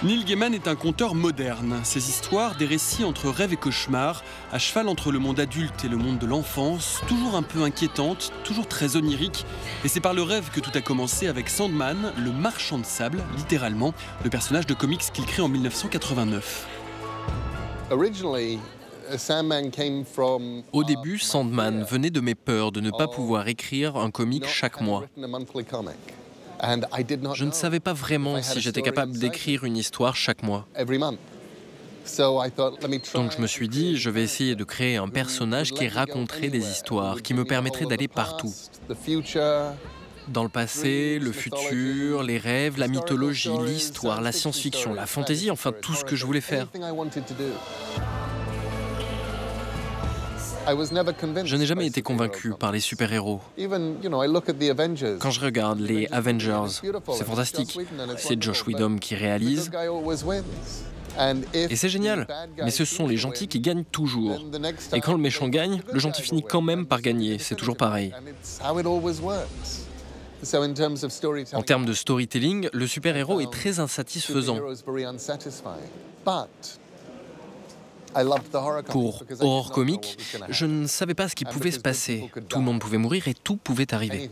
Neil Gaiman est un conteur moderne. Ses histoires, des récits entre rêve et cauchemar, à cheval entre le monde adulte et le monde de l'enfance, toujours un peu inquiétantes, toujours très oniriques. Et c'est par le rêve que tout a commencé avec Sandman, le marchand de sable, littéralement, le personnage de comics qu'il crée en 1989. Au début, Sandman venait de mes peurs de ne pas pouvoir écrire un comic chaque mois. Je ne savais pas vraiment si j'étais capable d'écrire une histoire chaque mois. Donc je me suis dit, je vais essayer de créer un personnage qui raconterait des histoires, qui me permettrait d'aller partout. Dans le passé, le futur, les rêves, la mythologie, l'histoire, la science-fiction, la fantaisie, enfin tout ce que je voulais faire. Je n'ai jamais été convaincu par les super-héros. Quand je regarde les Avengers, c'est fantastique. C'est Joss Whedon qui réalise. Et c'est génial. Mais ce sont les gentils qui gagnent toujours. Et quand le méchant gagne, le gentil finit quand même par gagner. C'est toujours pareil. En termes de storytelling, le super-héros est très insatisfaisant. Pour Horror Comics, je ne savais pas ce qui pouvait se passer. Tout le monde pouvait mourir et tout pouvait arriver.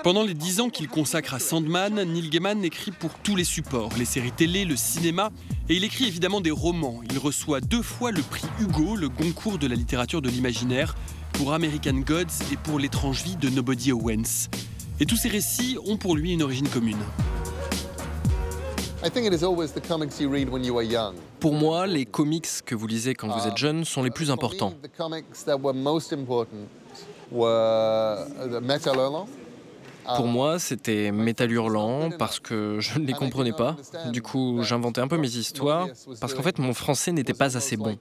Pendant les 10 ans qu'il consacre à Sandman, Neil Gaiman écrit pour tous les supports, les séries télé, le cinéma, et il écrit évidemment des romans. Il reçoit 2 fois le prix Hugo, le Goncourt de la littérature de l'imaginaire, pour American Gods et pour L'étrange vie de Nobody Owens. Et tous ces récits ont pour lui une origine commune. Pour moi, les comics que vous lisez quand vous êtes jeune sont les plus importants. Pour moi, c'était Métal Hurlant parce que je ne les comprenais pas. Du coup, j'inventais un peu mes histoires parce qu'en fait, mon français n'était pas assez bon.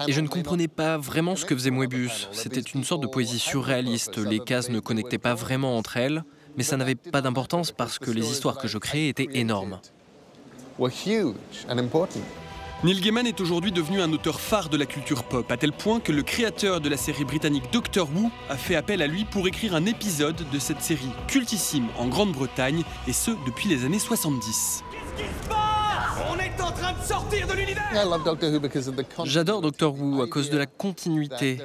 Et je ne comprenais pas vraiment ce que faisait Moebius. C'était une sorte de poésie surréaliste. Les cases ne connectaient pas vraiment entre elles, mais ça n'avait pas d'importance parce que les histoires que je créais étaient énormes. Neil Gaiman est aujourd'hui devenu un auteur phare de la culture pop, à tel point que le créateur de la série britannique Doctor Who a fait appel à lui pour écrire un épisode de cette série cultissime en Grande-Bretagne, et ce depuis les années 70. On est en train de sortir de l'univers. J'adore Doctor Who à cause de la continuité.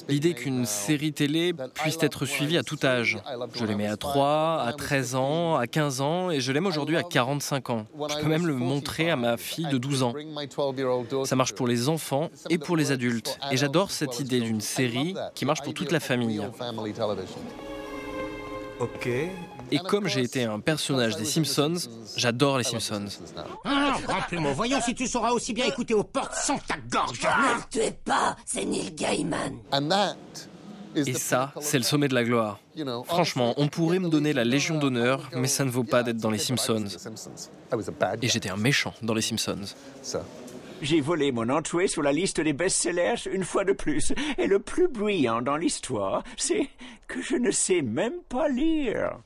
L'idée qu'une série télé puisse être suivie à tout âge. Je l'aimais à 3, à 13 ans, à 15 ans et je l'aime aujourd'hui à 45 ans. Je peux même le montrer à ma fille de 12 ans. Ça marche pour les enfants et pour les adultes. Et j'adore cette idée d'une série qui marche pour toute la famille. Ok. Et comme j'ai été un personnage des Simpsons, j'adore les Simpsons. Remplis-moi, voyons si tu sauras aussi bien écouter aux portes sans ta gorge. Ne le tuez pas, c'est Neil Gaiman. Et ça, c'est le sommet de la gloire. Franchement, on pourrait me donner la Légion d'honneur, mais ça ne vaut pas d'être dans les Simpsons. Et j'étais un méchant dans les Simpsons. J'ai volé mon entrée sur la liste des best-sellers une fois de plus. Et le plus bruyant dans l'histoire, c'est que je ne sais même pas lire.